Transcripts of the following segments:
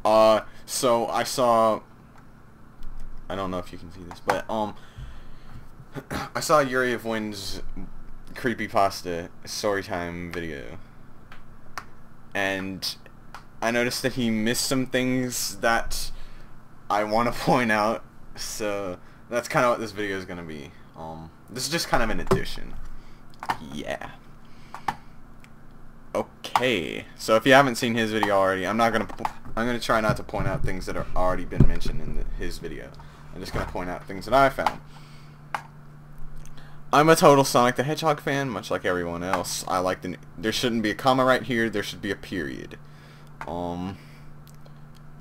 So I saw, I don't know if you can see this, but, I saw Yuriofwind's creepypasta storytime video, and I noticed that he missed some things that I want to point out, so that's kind of what this video is going to be. This is just kind of an addition. Yeah. Okay, so if you haven't seen his video already, I'm gonna try not to point out things that have already been mentioned in his video. I'm just gonna point out things that I found. I'm a total Sonic the Hedgehog fan, much like everyone else. I like there shouldn't be a comma right here. There should be a period. I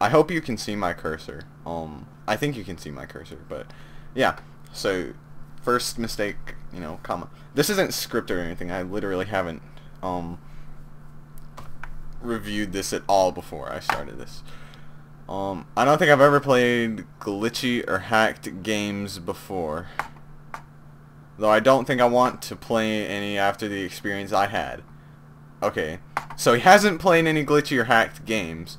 hope you can see my cursor. I think you can see my cursor, but yeah. So first mistake, you know, comma. This isn't scripted or anything. I literally haven't reviewed this at all before I started this. I don't think I've ever played glitchy or hacked games before. Though I don't think I want to play any after the experience I had. Okay, so he hasn't played any glitchy or hacked games,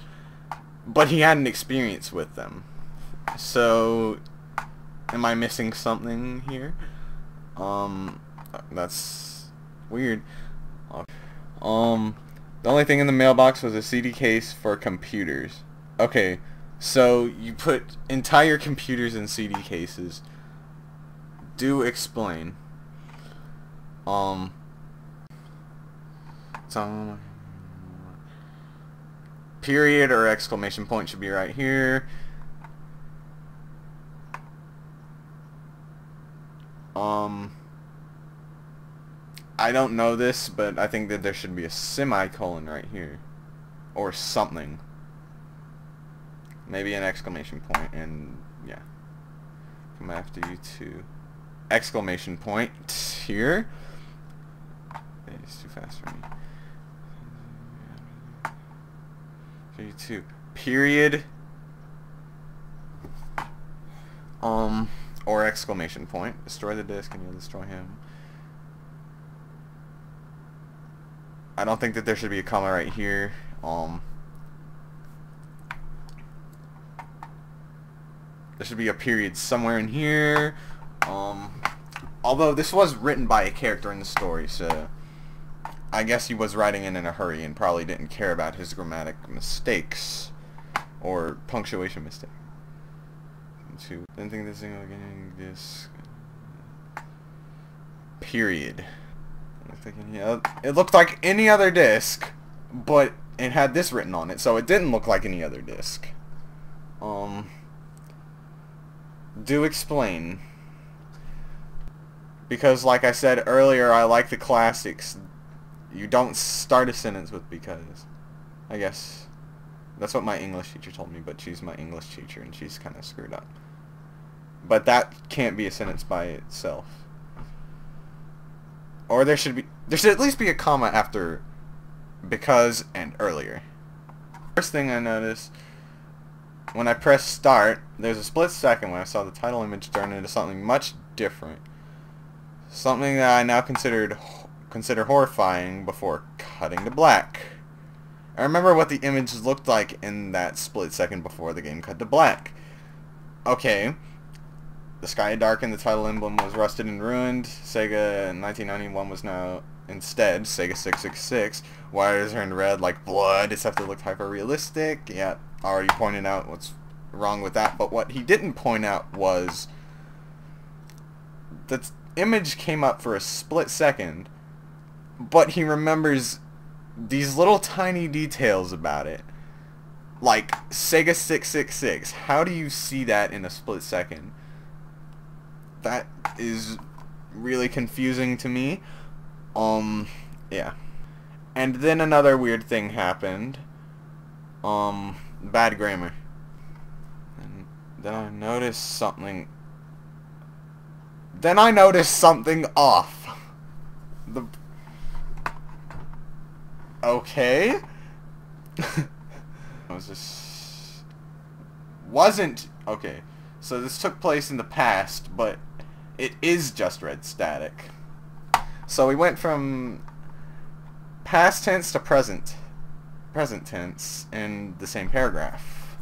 but he had an experience with them. So, am I missing something here? That's weird. The only thing in the mailbox was a CD case for computers. Okay, so you put entire computers in CD cases. Do explain. Period or exclamation point should be right here. I don't know this, but I think that there should be a semicolon right here. Or something. Maybe an exclamation point, and yeah. Come after you too. Exclamation point here. It's too fast for me. For you too. Period. Or exclamation point. Destroy the disc and you'll destroy him. I don't think that there should be a comma right here. There should be a period somewhere in here. Although this was written by a character in the story, so I guess he was writing it in a hurry and probably didn't care about his grammatic mistakes or punctuation mistakes. Didn't think this thing was getting this period. It looked like any other disc, but it had this written on it, so it didn't look like any other disc. Do explain. Because like I said earlier, I like the classics. You don't start a sentence with because. I guess that's what my English teacher told me, but she's my English teacher and she's kind of screwed up. But that can't be a sentence by itself. Or there should at least be a comma after because and earlier. First thing I noticed, when I press start, there's a split second when I saw the title image turn into something much different. Something that I now consider horrifying before cutting to black. I remember what the image looked like in that split second before the game cut to black. Okay. The sky had darkened, the title emblem was rusted and ruined. Sega in 1991 was now instead Sega 666. Wires turned red like blood, except it looked hyper-realistic. Yeah, already pointed out what's wrong with that. But what he didn't point out was the image came up for a split second, but he remembers these little tiny details about it. Like Sega 666. How do you see that in a split second? That is really confusing to me. Yeah. And then another weird thing happened. Bad grammar. And then I noticed something. Then I noticed something off. Okay. I was just wasn't okay. So this took place in the past, but it is just red static. So we went from past tense to present tense in the same paragraph.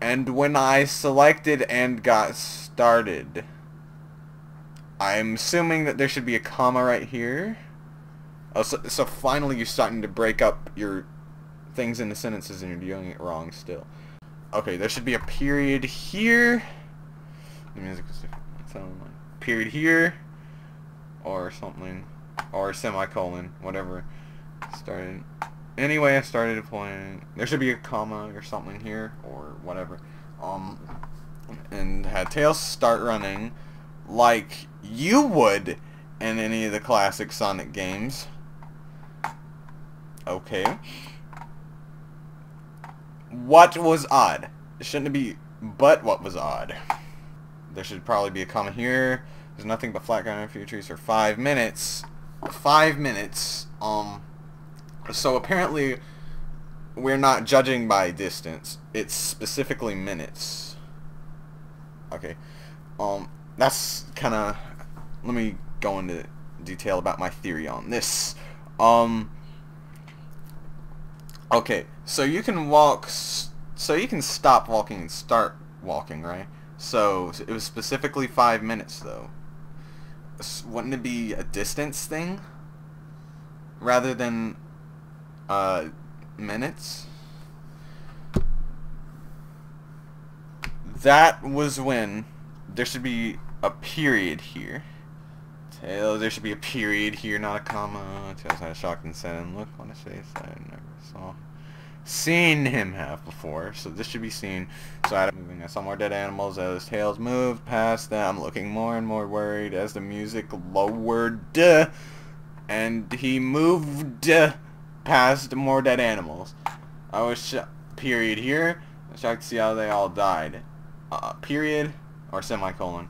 And when I selected and got started, I'm assuming that there should be a comma right here. Oh, so finally you're starting to break up your things into sentences and you're doing it wrong still. Okay, there should be a period here. The music is different. Period here, or something, or semicolon, whatever. Started. Anyway, I started playing. There should be a comma or something here, or whatever. And had Tails start running like you would in any of the classic Sonic games. Okay. What was odd? Shouldn't it be but what was odd? There should probably be a comma here. There's nothing but flat ground and few trees for 5 minutes. 5 minutes. So apparently we're not judging by distance. It's specifically minutes. Okay. That's kind of... Let me go into detail about my theory on this. Okay, so you can walk... So you can stop walking and start walking, right? So it was specifically 5 minutes, though. Wouldn't it be a distance thing? Rather than... minutes? That was when there should be a period here. Tails, there should be a period here, not a comma. Tails had a shocked and said, and look on his face, I never saw. Seen him have before, so this should be seen. So I saw more dead animals as Tails moved past them, looking more and more worried as the music lowered, and he moved past more dead animals. I was period here. I was shocked to see how they all died. Period or semicolon.